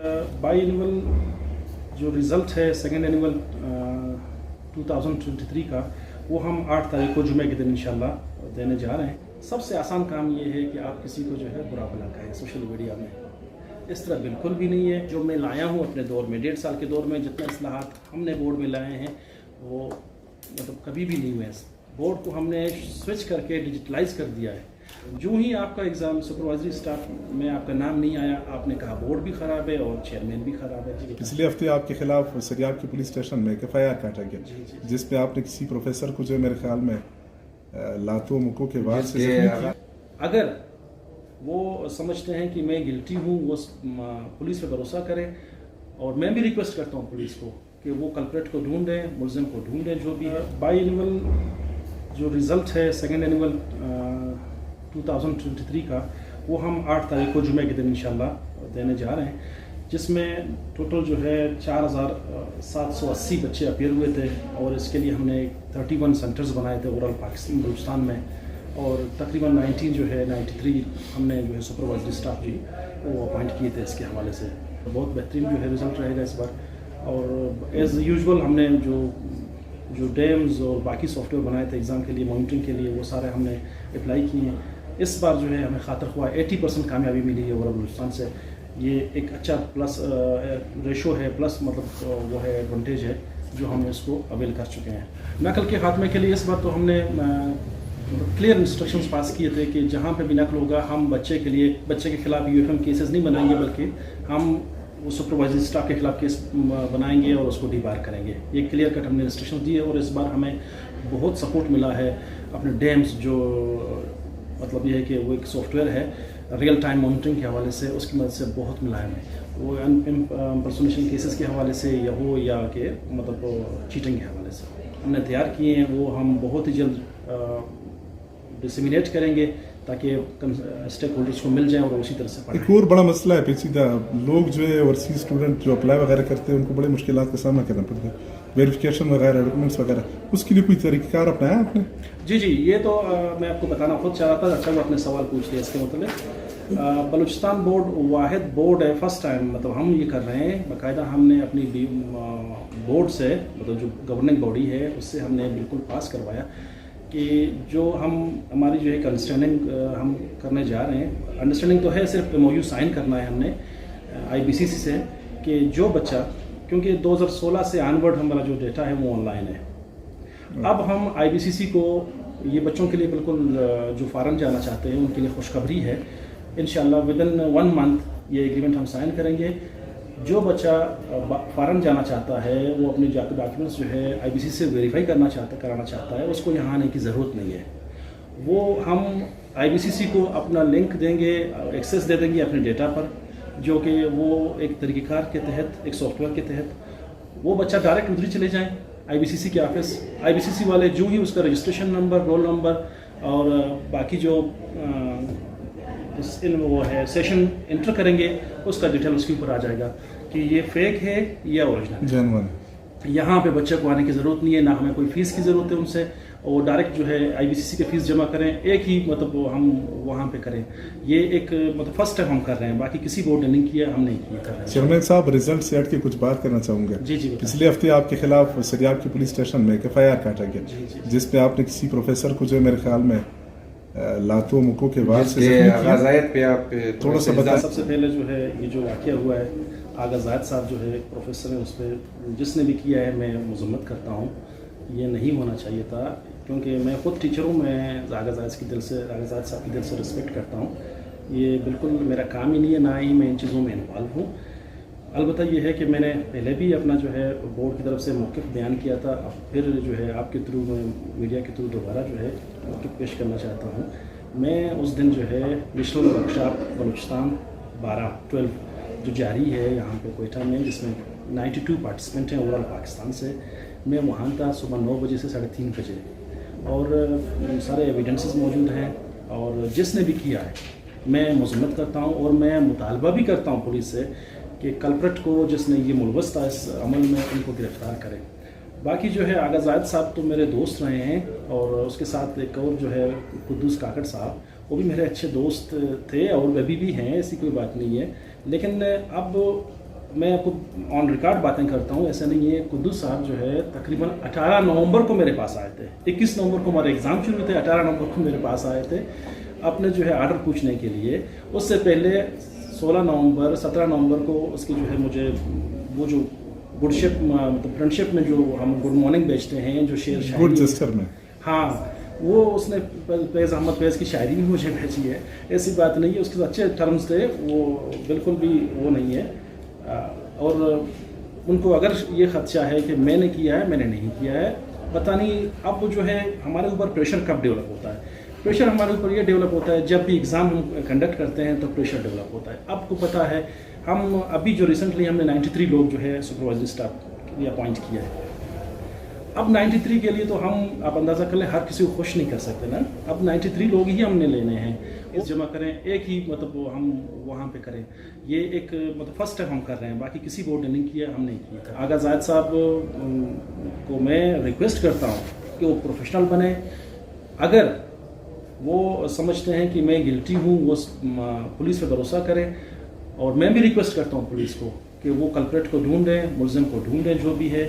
By annual जो result है second annual 2023 का वो हम 8 तारीख को जुमे के दिन इंशाल्लाह देने जा रहे हैं। सबसे आसान काम ये है कि आप किसी को जो है बुरा भला कहें सोशल मीडिया में, इस तरह बिल्कुल भी नहीं है। जो मैं लाया हूँ अपने दौर में 1.5 साल के दौर में जितना इस्लाहात हमने बोर्ड में लाए हैं वो मतलब कभी भी नहीं हुए। बोर्ड को हमने स्विच करके डिजिटलाइज कर दिया है। जो ही आपका एग्ज़ाम सुपरवाइजरी स्टाफ में आपका नाम नहीं आया, आपने कहा बोर्ड भी ख़राब है और चेयरमैन भी ख़राब है। पिछले हफ्ते आपके खिलाफ सरियाब के पुलिस स्टेशन में एक FIR काटा गया जिस पे आपने किसी प्रोफेसर को जो मेरे ख्याल में लातों मुक्कों के बाद से अगर वो समझते हैं कि मैं गिल्टी हूँ वो पुलिस पे भरोसा करें, और मैं भी रिक्वेस्ट करता हूँ पुलिस को कि वो कल्प्रेट को ढूंढें, मुलजिम को ढूंढें। जो भी है बाई एनुअल जो रिज़ल्ट है सेकेंड एनुअल 2023 का वो हम 8 तारीख को जुमे के दिन इंशाल्लाह देने जा रहे हैं, जिसमें टोटल जो है 4780 बच्चे अपीयर हुए थे। और इसके लिए हमने 31 सेंटर्स बनाए थे ओवरऑल पाकिस्तान बलूचिस्तान में, और तकरीबन 93 जो है 93 हमने जो है सुपरवाइजरी स्टाफ जी वो अपॉइंट किए थे। इसके हवाले से बहुत बेहतरीन जो है रिज़ल्ट रहेगा इस बार। और एज़ यूजुअल हमने जो डैम्स और बाकी सॉफ्टवेयर बनाए थे एग्ज़ाम के लिए मॉनिटरिंग के लिए वो सारे हमने अप्लाई किए हैं। इस बार जो है हमें खातर हुआ 80% कामयाबी मिली है ओवरऑल बलूचिस्तान से। ये एक अच्छा प्लस रेशो है, प्लस मतलब वो है एडवांटेज है जो हम इसको अवेल कर चुके हैं। नकल के खात्मे के लिए इस बार तो हमने क्लियर इंस्ट्रक्शंस पास किए थे कि जहाँ पे भी नकल होगा हम बच्चे के खिलाफ UFM केसेस नहीं बनाएंगे, बल्कि हम वो सुपरवाइजरी स्टाफ के खिलाफ केस बनाएंगे और उसको डीबार करेंगे। ये क्लियर कट हमने इंस्ट्रक्शन दिए, और इस बार हमें बहुत सपोर्ट मिला है अपने डैम्स जो मतलब ये है कि वो एक सॉफ्टवेयर है रियल टाइम मॉनिटरिंग के हवाले से, उसकी मदद से बहुत मिला है हमें। वो इम्पर्सोनेशन केसेस के हवाले से या कि मतलब चीटिंग के हवाले से हमने तैयार किए हैं। वो हम बहुत ही जल्द डिसमिनेट करेंगे ताकि स्टेक होल्डर्स को मिल जाए और उसी तरह से पढ़ें। एक और बड़ा मसला है पेचीदा, लोग जो है ओवरसीज स्टूडेंट जो अप्लाई वगैरह करते हैं उनको बड़े मुश्किलात का सामना करना पड़ता है, वेरिफिकेशन वगैरह डॉक्यूमेंट्स वगैरह, उसके लिए कोई तरीक़ाकार अपनाया आपने? जी, ये तो मैं आपको बताना खुद चाह रहा था। अच्छा वो आपने सवाल पूछ लिया इसके मतलब। बलूचिस्तान बोर्ड वाहिद बोर्ड है, फर्स्ट टाइम मतलब हम ये कर रहे हैं। बाकायदा हमने अपनी बोर्ड से मतलब जो गवर्निंग बॉडी है उससे हमने बिल्कुल पास करवाया कि जो हमारी जो एक अंडरस्टैंडिंग हम करने जा रहे हैं। अंडरस्टैंडिंग तो है, सिर्फ MOU साइन करना है हमने IBCC से कि जो बच्चा, क्योंकि 2016 से ऑनवर्ड हमारा जो डेटा है वो ऑनलाइन है। अब हम IBCC को ये बच्चों के लिए बिल्कुल जो फॉरेन जाना चाहते हैं उनके लिए खुशखबरी है। इंशाल्लाह विदिन 1 मंथ ये एग्रीमेंट हम साइन करेंगे। जो बच्चा फॉरेन जाना चाहता है वो अपने डॉक्यूमेंट्स जो है IBCC से वेरीफाई कराना चाहता है, उसको यहाँ आने की ज़रूरत नहीं है। वो हम IBCC को अपना लिंक देंगे, एक्सेस दे देंगे अपने डेटा पर, जो कि वो एक तरीक़ेकार के तहत, एक सॉफ्टवेयर के तहत वो बच्चा डायरेक्ट उधर ही चले जाएँ IBCC के ऑफिस। IBCC वाले जो ही उसका रजिस्ट्रेशन नंबर, रोल नंबर और बाकी जो वो है सेशन इंटर करेंगे, उसका डिटेल उसके ऊपर आ जाएगा कि ये फेक है या ओरिजिनल। यहाँ पे बच्चे को आने की ज़रूरत नहीं है, ना हमें कोई फ़ीस की ज़रूरत है उनसे, और डायरेक्ट जो है IBCC के फ़ीस जमा करें, एक ही मतलब हम वहाँ पे करें। ये एक मतलब फर्स्ट टाइम हम कर रहे हैं, बाकी किसी बोर्ड ने नहीं किया, हम नहीं किया कर रहे हैं। चेयरमैन साहब, रिजल्ट से हट के कुछ बात करना चाहूँगा। जी पिछले हफ्ते आपके खिलाफ सरियाब के पुलिस स्टेशन में एक FIR काटा गया जिस पे आपने किसी प्रोफेसर को जो मेरे ख्याल में लातों मुक्कों के बाद से थोड़ा सा बता। सबसे पहले जो है ये जो वाक़या हुआ है, आगा ज़ायद साहब जो है प्रोफेसर हैं, उस पर जिसने भी किया है मैं मज़म्मत करता हूँ। ये नहीं होना चाहिए था, क्योंकि मैं ख़ुद टीचर हूँ। मैं आगा ज़ायद साहब की दिल से रिस्पेक्ट करता हूँ। ये बिल्कुल मेरा काम ही नहीं है, ना ही मैं इन चीज़ों में इन्वॉल्व हूँ। अलबत्ता ये है कि मैंने पहले भी अपना जो है बोर्ड की तरफ से मौक़िफ़ बयान किया था। अब फिर जो है आपके थ्रू, मीडिया के थ्रू दोबारा जो है मौक़िफ़ पेश करना चाहता हूँ। मैं उस दिन जो है नेशनल वर्कशॉप बलूचिस्तान 12 जो जारी है यहाँ पे कोयटा में, जिसमें 92 पार्टिसिपेंट हैं ओवरऑल पाकिस्तान से, मैं वहाँ था सुबह 9 बजे से 3:30 बजे, और सारे एविडेंसेस मौजूद हैं। और जिसने भी किया है मैं मज़म्मत करता हूँ, और मैं मुतालबा भी करता हूँ पुलिस से कि कल्प्रेट को, जिसने ये मुलवस था इस अमल में, उनको गिरफ़्तार करें। बाकी जो है आगा ज़ायद साहब तो मेरे दोस्त रहे हैं, और उसके साथ एक और जो है कुद्दूस काकड़ साहब, वो भी मेरे अच्छे दोस्त थे और अभी भी हैं, ऐसी कोई बात नहीं है। लेकिन अब میں آپ کو آن ریکارڈ باتیں کرتا ہوں, ایسا نہیں ہے. قدوس صاحب جو ہے تقریباً 18 نومبر کو میرے پاس آئے تھے. 21 نومبر کو ہمارے ایگزام شروع ہوئے تھے, 18 نومبر کو میرے پاس آئے تھے اپنے جو ہے آرڈر پوچھنے کے لیے. اس سے پہلے 16 نومبر 17 نومبر کو اس کی جو ہے مجھے وہ جو گڈ شپ مطلب فرینڈشپ میں جو ہم گڈ مارننگ بیچتے ہیں, جو شعر گڈ شاعری, جسٹر میں ہاں وہ اس نے فیض احمد فیض کی شاعری بھی مجھے بھیجی ہے. ایسی بات نہیں ہے, اس کے اچھے ٹرمز تھے, وہ بالکل بھی وہ نہیں ہے. اور ان کو اگر یہ خدشہ ہے کہ میں نے کیا ہے, میں نے نہیں کیا ہے, پتہ نہیں. اب وہ جو ہے ہمارے اوپر پریشر کب ڈیولپ ہوتا ہے؟ پریشر ہمارے اوپر یہ ڈیولپ ہوتا ہے جب بھی ایگزام ہم کنڈکٹ کرتے ہیں تو پریشر ڈیولپ ہوتا ہے. آپ کو پتہ ہے ہم ابھی جو ریسنٹلی ہم نے 93 لوگ جو ہے سپروائزری اسٹاف کے لیے اپوائنٹ کیا ہے. اب 93 کے لیے تو ہم آپ اندازہ کر لیں ہر کسی کو خوش نہیں کر سکتے نا. اب 93 لوگ ہی ہم نے لینے ہیں, جمع کریں ایک ہی مطلب ہم وہاں پہ کریں. یہ ایک مطلب فرسٹ ٹائم ہم کر رہے ہیں, باقی کسی بورڈ نے نہیں کیا, ہم نہیں کیا. آغا زاہد صاحب کو میں ریکویسٹ کرتا ہوں کہ وہ پروفیشنل بنے. اگر وہ سمجھتے ہیں کہ میں گلٹی ہوں, وہ پولیس پہ بھروسہ کریں. اور میں بھی ریکویسٹ کرتا ہوں پولیس کو کہ وہ کلپریٹ کو ڈھونڈیں, ملزم کو ڈھونڈیں جو بھی ہے.